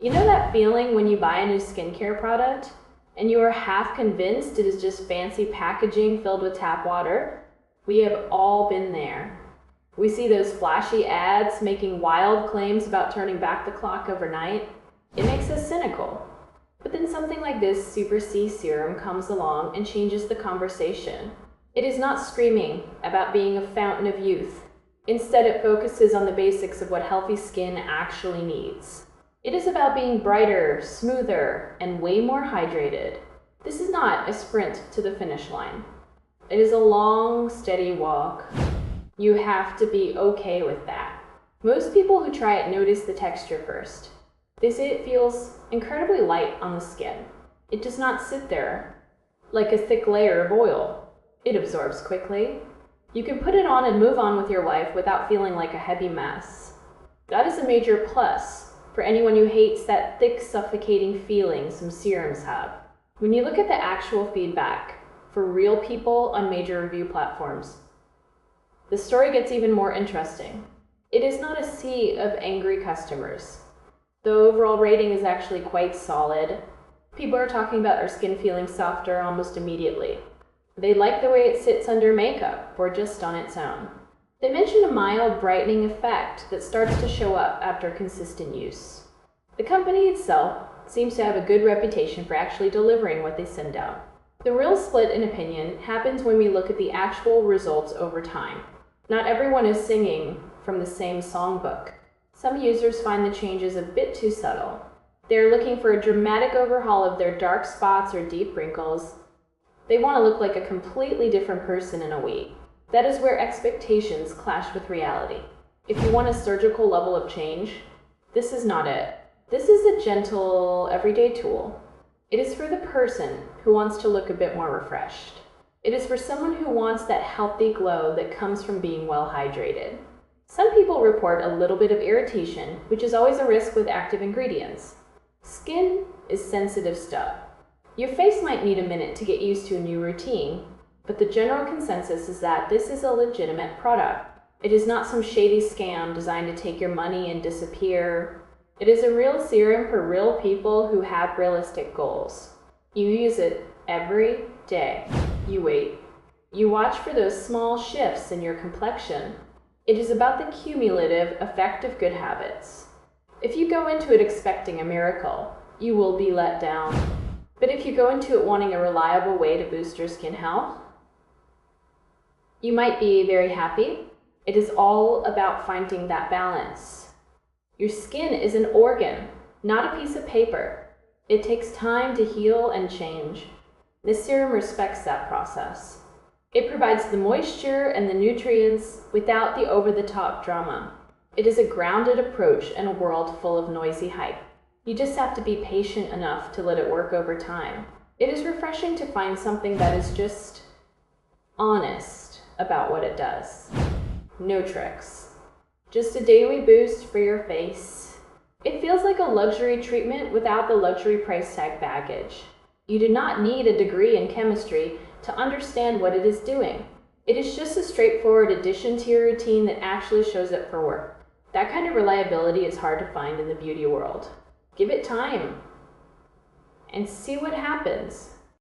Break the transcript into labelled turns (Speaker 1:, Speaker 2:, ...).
Speaker 1: You know that feeling when you buy a new skincare product and you are half convinced it is just fancy packaging filled with tap water? We have all been there. We see those flashy ads making wild claims about turning back the clock overnight. It makes us cynical. But then something like this Super C Serum comes along and changes the conversation. It is not screaming about being a fountain of youth. Instead, it focuses on the basics of what healthy skin actually needs. It is about being brighter, smoother, and way more hydrated. This is not a sprint to the finish line. It is a long, steady walk. You have to be okay with that. Most people who try it notice the texture first. They say it feels incredibly light on the skin. It does not sit there like a thick layer of oil. It absorbs quickly. You can put it on and move on with your life without feeling like a heavy mess. That is a major plus for anyone who hates that thick, suffocating feeling some serums have. When you look at the actual feedback for real people on major review platforms, the story gets even more interesting. It is not a sea of angry customers. The overall rating is actually quite solid. People are talking about our skin feeling softer almost immediately. They like the way it sits under makeup or just on its own. They mention a mild brightening effect that starts to show up after consistent use. The company itself seems to have a good reputation for actually delivering what they send out. The real split in opinion happens when we look at the actual results over time. Not everyone is singing from the same songbook. Some users find the changes a bit too subtle. They're looking for a dramatic overhaul of their dark spots or deep wrinkles. They want to look like a completely different person in a week. That is where expectations clash with reality. If you want a surgical level of change, this is not it. This is a gentle, everyday tool. It is for the person who wants to look a bit more refreshed. It is for someone who wants that healthy glow that comes from being well hydrated. Some people report a little bit of irritation, which is always a risk with active ingredients. Skin is sensitive stuff. Your face might need a minute to get used to a new routine, but the general consensus is that this is a legitimate product. It is not some shady scam designed to take your money and disappear. It is a real serum for real people who have realistic goals. You use it every day. You wait. You watch for those small shifts in your complexion. It is about the cumulative effect of good habits. If you go into it expecting a miracle, you will be let down. But if you go into it wanting a reliable way to boost your skin health, you might be very happy. It is all about finding that balance. Your skin is an organ, not a piece of paper. It takes time to heal and change. This serum respects that process. It provides the moisture and the nutrients without the over-the-top drama. It is a grounded approach in a world full of noisy hype. You just have to be patient enough to let it work over time. It is refreshing to find something that is just honest about what it does. No tricks. Just a daily boost for your face. It feels like a luxury treatment without the luxury price tag baggage. You do not need a degree in chemistry to understand what it is doing. It is just a straightforward addition to your routine that actually shows up for work. That kind of reliability is hard to find in the beauty world. Give it time and see what happens.